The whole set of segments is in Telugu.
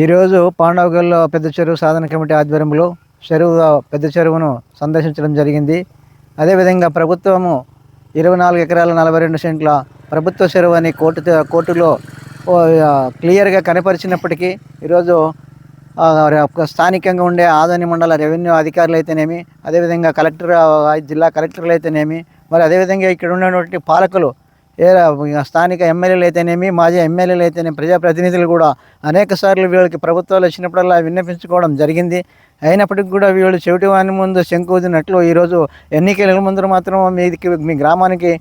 ఈరోజు పాండవగల్లో పెద్ద చెరువు సాధన కమిటీ ఆధ్వర్యంలో పెద్ద చెరువును సందర్శించడం జరిగింది. అదేవిధంగా ప్రభుత్వము 24 ఎకరాల 42 సెంట్ల ప్రభుత్వ చెరువు అని కోర్టులో క్లియర్గా కనపరిచినప్పటికీ ఈరోజు స్థానికంగా ఉండే ఆదోని మండల రెవెన్యూ అధికారులు అయితేనేమి, అదేవిధంగా జిల్లా కలెక్టర్లు అయితేనేమి, మరి అదేవిధంగా ఇక్కడ ఉన్నటువంటి పాలకులు స్థానిక ఎమ్మెల్యేలు అయితేనేమి, మాజీ ఎమ్మెల్యేలు అయితేనేమి, ప్రజాప్రతినిధులు కూడా అనేక సార్లు వీళ్ళకి ప్రభుత్వాలు వచ్చినప్పుడల్లా విన్నపించుకోవడం జరిగింది. అయినప్పటికీ కూడా వీళ్ళు చెవిటి వాని ముందు శంకుదినట్లు ఈరోజు ఎన్నికల ముందు మాత్రం మీ గ్రామానికి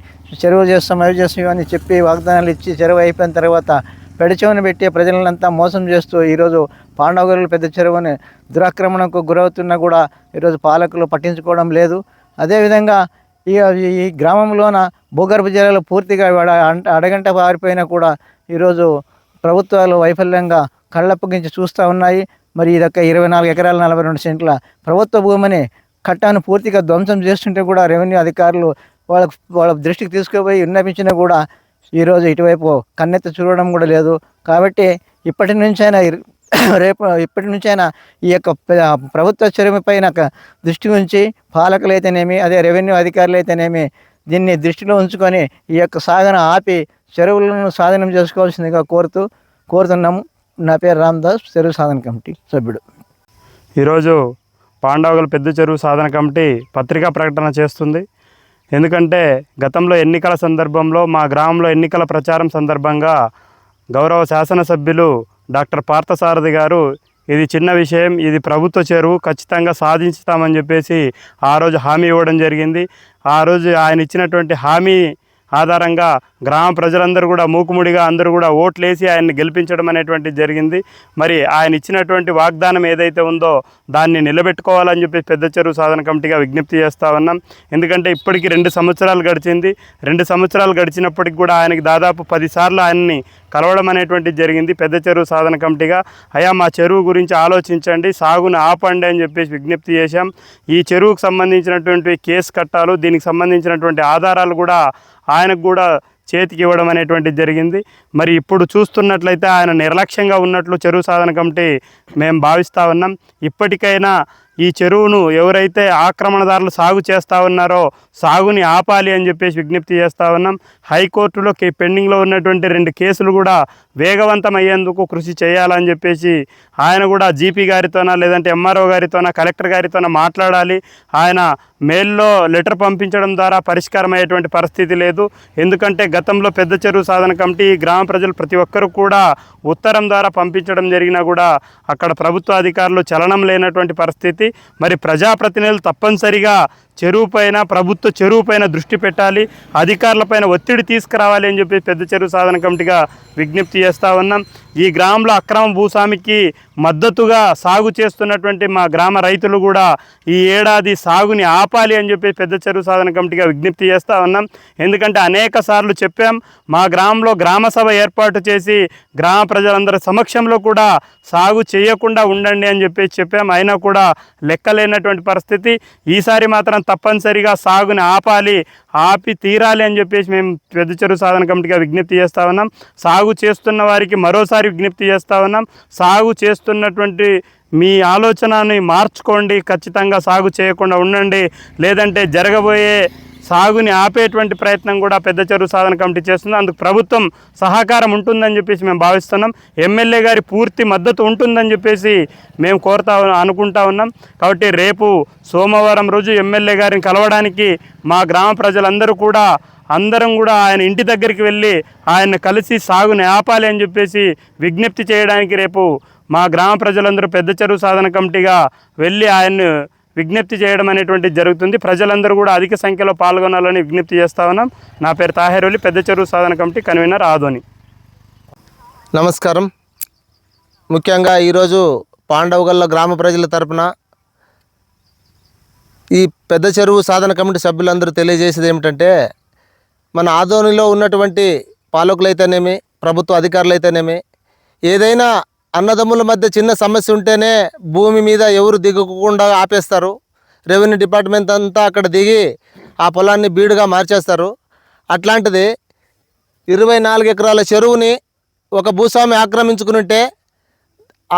చెరువు చేస్తాం, అవి చేస్తాం అని చెప్పి వాగ్దానాలు ఇచ్చి చెరువు అయిపోయిన తర్వాత పెడచెవిన పెట్టి ప్రజలంతా మోసం చేస్తూ ఈరోజు పాండవగల్లు పెద్ద చెరువుని దురాక్రమణకు గురవుతున్నా కూడా ఈరోజు పాలకులు పట్టించుకోవడం లేదు. అదేవిధంగా ఈ గ్రామంలోన భూగర్భ జలాలు పూర్తిగా అడగంట పారిపోయినా కూడా ఈరోజు ప్రభుత్వాలు వైఫల్యంగా కళ్ళప్పగించి చూస్తూ ఉన్నాయి. మరి ఇదొక 24 ఎకరాల 42 సెంట్ల ప్రభుత్వ భూమిని కట్టాను పూర్తిగా ధ్వంసం చేస్తుంటే కూడా రెవెన్యూ అధికారులు వాళ్ళ దృష్టికి తీసుకుపోయి విన్నపించినా కూడా ఈరోజు ఇటువైపు కన్నెత్తి చూడడం కూడా లేదు. కాబట్టి ఇప్పటి నుంచైనా ఈ యొక్క ప్రభుత్వ చెరువు పైన దృష్టి ఉంచి పాలకులైతేనేమి, అదే రెవెన్యూ అధికారులు అయితేనేమి దీన్ని దృష్టిలో ఉంచుకొని ఈ యొక్క సాధన ఆపి చెరువులను సాధనం చేసుకోవాల్సిందిగా కోరుతున్నాము. నా పేరు రామదాస్, చెరువు సాధన కమిటీ సభ్యుడు. ఈరోజు పాండవగల్ పెద్ద చెరువు సాధన కమిటీ పత్రికా ప్రకటన చేస్తుంది. ఎందుకంటే గతంలో ఎన్నికల సందర్భంలో మా గ్రామంలో ఎన్నికల ప్రచారం సందర్భంగా గౌరవ శాసనసభ్యులు డాక్టర్ పార్థసారథి గారు ఇది చిన్న విషయం, ఇది ప్రభుత్వ చెరువు, ఖచ్చితంగా సాధించుతామని చెప్పేసి ఆ రోజు హామీ ఇవ్వడం జరిగింది. ఆ రోజు ఆయన ఇచ్చినటువంటి హామీ ఆధారంగా గ్రామ ప్రజలందరూ కూడా మూకుముడిగా అందరూ కూడా ఓట్లేసి ఆయన్ని గెలిపించడం అనేటువంటిది జరిగింది. మరి ఆయన ఇచ్చినటువంటి వాగ్దానం ఏదైతే ఉందో దాన్ని నిలబెట్టుకోవాలని చెప్పి పెద్ద చెరువు సాధన కమిటీగా విజ్ఞప్తి చేస్తూ ఉన్నాం. ఎందుకంటే ఇప్పటికీ 2 సంవత్సరాలు గడిచింది. 2 సంవత్సరాలు గడిచినప్పటికి కూడా ఆయనకి దాదాపు 10 సార్లు ఆయన్ని కలవడం అనేటువంటిది జరిగింది. పెద్ద చెరువు సాధన కమిటీగా అయ్యా మా చెరువు గురించి ఆలోచించండి, సాగును ఆపండి అని చెప్పేసి విజ్ఞప్తి చేశాం. ఈ చెరువుకు సంబంధించినటువంటి కేసు కట్టాలు, దీనికి సంబంధించినటువంటి ఆధారాలు కూడా ఆయనకు కూడా చేతికి ఇవ్వడం అనేటువంటిది జరిగింది. మరి ఇప్పుడు చూస్తున్నట్లయితే ఆయన నిర్లక్ష్యంగా ఉన్నట్లు చెరువు సాధన కమిటీ మేము భావిస్తూ ఉన్నాం. ఇప్పటికైనా ఈ చెరువును ఎవరైతే ఆక్రమణదారులు సాగు చేస్తూ ఉన్నారో సాగుని ఆపాలి అని చెప్పేసి విజ్ఞప్తి చేస్తూ ఉన్నాం. హైకోర్టులో పెండింగ్లో ఉన్నటువంటి 2 కేసులు కూడా వేగవంతం అయ్యేందుకు కృషి చేయాలని చెప్పేసి ఆయన కూడా జీపీ గారితోనా లేదంటే ఎంఆర్ఓ గారితోనా కలెక్టర్ గారితోనా మాట్లాడాలి. ఆయన మెయిల్లో లెటర్ పంపించడం ద్వారా పరిష్కారం అయ్యేటువంటి పరిస్థితి లేదు. ఎందుకంటే గతంలో పెద్ద చెరువు సాధన కమిటీ గ్రామ ప్రజలు ప్రతి ఒక్కరు కూడా ఉత్తరం ద్వారా పంపించడం జరిగినా కూడా అక్కడ ప్రభుత్వ అధికారులు చలనం లేనటువంటి పరిస్థితి. మరి ప్రజాప్రతినిధులు తప్పనిసరిగా ప్రభుత్వ చెరువు పైన దృష్టి పెట్టాలి, అధికారులపైన ఒత్తిడి తీసుకురావాలి అని చెప్పి పెద్ద చెరువు సాధన కమిటీగా విజ్ఞప్తి చేస్తూ ఉన్నాం. ఈ గ్రామంలో అక్రమ భూస్వామికి మద్దతుగా సాగు చేస్తున్నటువంటి మా గ్రామ రైతులు కూడా ఈ ఏడాది సాగుని ఆపాలి అని చెప్పి పెద్ద చెరువు సాధన కమిటీగా విజ్ఞప్తి చేస్తూ ఉన్నాం. ఎందుకంటే అనేక సార్లు చెప్పాం, మా గ్రామంలో గ్రామ సభ ఏర్పాటు చేసి గ్రామ ప్రజలందరి సమక్షంలో కూడా సాగు చేయకుండా ఉండండి అని చెప్పాం. అయినా కూడా లెక్కలేనటువంటి పరిస్థితి. ఈసారి మాత్రం తప్పనిసరిగా సాగుని ఆపి తీరాలి అని చెప్పేసి మేము పెద్ద చెరువు సాధన కమిటీగా విజ్ఞప్తి చేస్తూ ఉన్నాం. సాగు చేస్తున్న వారికి మరోసారి విజ్ఞప్తి చేస్తూ ఉన్నాం, సాగు చేస్తున్నటువంటి మీ ఆలోచనని మార్చుకోండి, ఖచ్చితంగా సాగు చేయకుండా ఉండండి, లేదంటే జరగబోయే సాగుని ఆపేటువంటి ప్రయత్నం కూడా పెద్ద చెరువు సాధన కమిటీ చేస్తుంది. అందుకు ప్రభుత్వం సహకారం ఉంటుందని చెప్పేసి మేము భావిస్తున్నాం. ఎమ్మెల్యే గారి పూర్తి మద్దతు ఉంటుందని చెప్పేసి మేము అనుకుంటా ఉన్నాం. కాబట్టి రేపు సోమవారం రోజు ఎమ్మెల్యే గారిని కలవడానికి మా గ్రామ ప్రజలందరూ కూడా అందరం కూడా ఆయన ఇంటి దగ్గరికి వెళ్ళి ఆయన కలిసి సాగుని ఆపాలి అని చెప్పేసి విజ్ఞప్తి చేయడానికి రేపు మా గ్రామ ప్రజలందరూ పెద్ద చెరువు సాధన కమిటీగా వెళ్ళి ఆయన్ని విజ్ఞప్తి చేయడం అనేటువంటిది జరుగుతుంది. ప్రజలందరూ కూడా అధిక సంఖ్యలో పాల్గొనాలని విజ్ఞప్తి చేస్తా ఉన్నాం. నా పేరు తాహేరోలి, పెద్ద చెరువు సాధన కమిటీ కన్వీనర్ ఆదోని. నమస్కారం. ముఖ్యంగా ఈరోజు పాండవగల్ల గ్రామ ప్రజల తరపున ఈ పెద్ద చెరువు సాధన కమిటీ సభ్యులందరూ తెలియజేసేది ఏమిటంటే, మన ఆదోనిలో ఉన్నటువంటి పాలకులైతేనేమి, ప్రభుత్వ అధికారులైతేనేమి, ఏదైనా అన్నదమ్ముల మధ్య చిన్న సమస్య ఉంటేనే భూమి మీద ఎవరు దిగకుండా ఆపేస్తారు. రెవెన్యూ డిపార్ట్మెంట్ అంతా అక్కడ దిగి ఆ పొలాన్ని బీడుగా మార్చేస్తారు. అట్లాంటిది 24 ఎకరాల చెరువుని ఒక భూస్వామి ఆక్రమించుకుని ఉంటే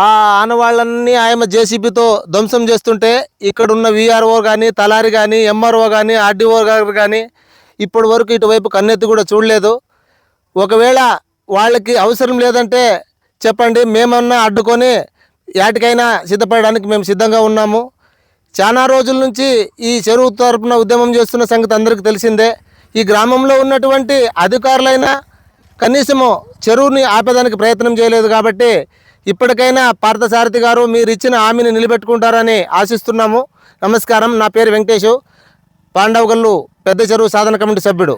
ఆ ఆనవాళ్ళన్నీ ఆయమ జేసీబీతో ధ్వంసం చేస్తుంటే ఇక్కడున్న వీఆర్ఓ కానీ తలారి కానీ ఎంఆర్ఓ కానీ ఆర్డీఓ గారు కానీ ఇప్పటి వరకు ఇటువైపు కన్నెత్తి కూడా చూడలేదు. ఒకవేళ వాళ్ళకి అవసరం లేదంటే చెప్పండి, మేమన్నా అడ్డుకొని యాటికైనా సిద్ధపడడానికి మేము సిద్ధంగా ఉన్నాము. చాలా రోజుల నుంచి ఈ చెరువు తరపున ఉద్యమం చేస్తున్న సంగతి అందరికీ తెలిసిందే. ఈ గ్రామంలో ఉన్నటువంటి అధికారులైనా కనీసము చెరువుని ఆపేదానికి ప్రయత్నం చేయలేదు. కాబట్టి ఇప్పటికైనా పార్థసారథి గారు మీరు ఇచ్చిన హామీని నిలబెట్టుకుంటారని ఆశిస్తున్నాము. నమస్కారం. నా పేరు వెంకటేషు, పాండవగల్లు పెద్ద చెరువు సాధన కమిటీ సభ్యుడు.